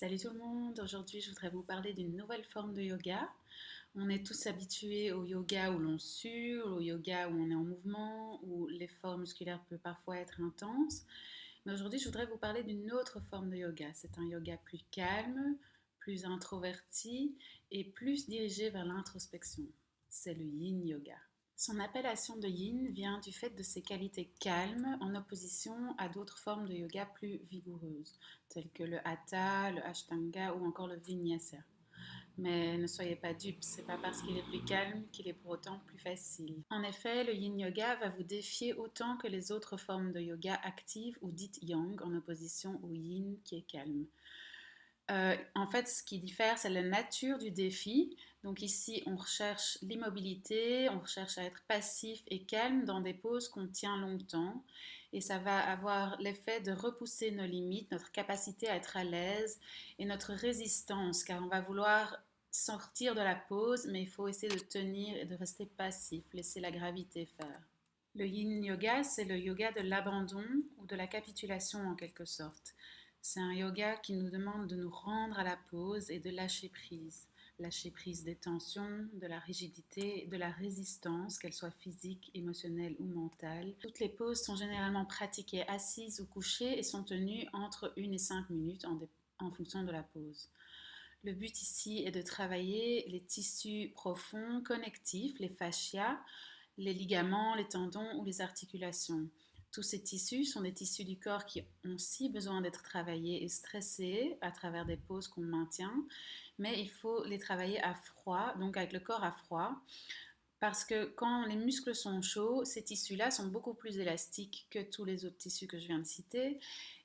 Salut tout le monde, aujourd'hui je voudrais vous parler d'une nouvelle forme de yoga. On est tous habitués au yoga où l'on sue, au yoga où on est en mouvement, où l'effort musculaire peut parfois être intense. Mais aujourd'hui je voudrais vous parler d'une autre forme de yoga. C'est un yoga plus calme, plus introverti et plus dirigé vers l'introspection. C'est le yin yoga. Son appellation de yin vient du fait de ses qualités calmes en opposition à d'autres formes de yoga plus vigoureuses, telles que le hatha, le ashtanga ou encore le vinyasa. Mais ne soyez pas dupes, c'est pas parce qu'il est plus calme qu'il est pour autant plus facile. En effet, le yin yoga va vous défier autant que les autres formes de yoga actives ou dites yang en opposition au yin qui est calme. En fait, ce qui diffère, c'est la nature du défi. Donc ici, on recherche l'immobilité, on recherche à être passif et calme dans des poses qu'on tient longtemps. Et ça va avoir l'effet de repousser nos limites, notre capacité à être à l'aise et notre résistance, car on va vouloir sortir de la pose, mais il faut essayer de tenir et de rester passif, laisser la gravité faire. Le yin yoga, c'est le yoga de l'abandon ou de la capitulation en quelque sorte. C'est un yoga qui nous demande de nous rendre à la pause et de lâcher prise. Lâcher prise des tensions, de la rigidité, de la résistance, qu'elle soit physique, émotionnelle ou mentale. Toutes les poses sont généralement pratiquées assises ou couchées et sont tenues entre 1 et 5 minutes en fonction de la pose. Le but ici est de travailler les tissus profonds, connectifs, les fascias, les ligaments, les tendons ou les articulations. Tous ces tissus sont des tissus du corps qui ont aussi besoin d'être travaillés et stressés à travers des poses qu'on maintient, mais il faut les travailler à froid, donc avec le corps à froid, parce que quand les muscles sont chauds, ces tissus-là sont beaucoup plus élastiques que tous les autres tissus que je viens de citer.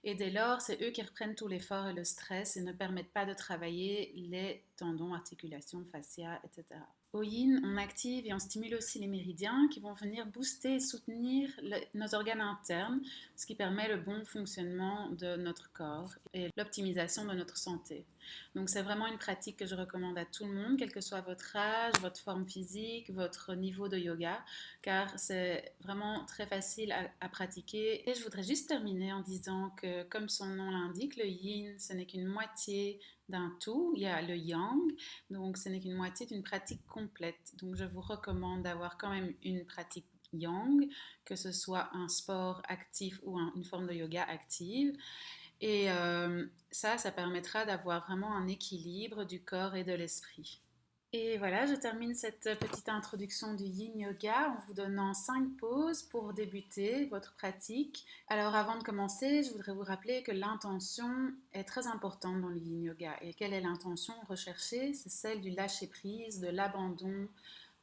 Et dès lors, c'est eux qui reprennent tout l'effort et le stress et ne permettent pas de travailler les tendons, articulations, fascia, etc. Au yin, on active et on stimule aussi les méridiens qui vont venir booster et soutenir nos organes internes, ce qui permet le bon fonctionnement de notre corps et l'optimisation de notre santé. Donc c'est vraiment une pratique que je recommande à tout le monde, quel que soit votre âge, votre forme physique, votre niveau de yoga, car c'est vraiment très facile à pratiquer. Et je voudrais juste terminer en disant que, comme son nom l'indique, le yin, ce n'est qu'une moitié d'un tout. Il y a le yang, donc ce n'est qu'une moitié d'une pratique complète. Donc je vous recommande d'avoir quand même une pratique yang, que ce soit un sport actif ou une forme de yoga active. Et ça permettra d'avoir vraiment un équilibre du corps et de l'esprit. Et voilà, je termine cette petite introduction du Yin Yoga en vous donnant 5 pauses pour débuter votre pratique. Alors avant de commencer, je voudrais vous rappeler que l'intention est très importante dans le Yin Yoga. Et quelle est l'intention recherchée? C'est celle du lâcher-prise, de l'abandon,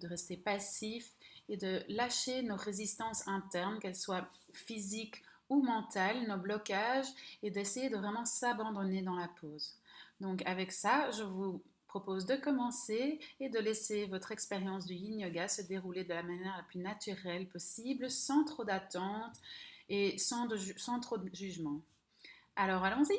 de rester passif et de lâcher nos résistances internes, qu'elles soient physiques ou mentales, nos blocages, et d'essayer de vraiment s'abandonner dans la pause. Donc avec ça, je vous propose de commencer et de laisser votre expérience du yin yoga se dérouler de la manière la plus naturelle possible, sans trop d'attente et sans trop de jugement. Alors allons-y!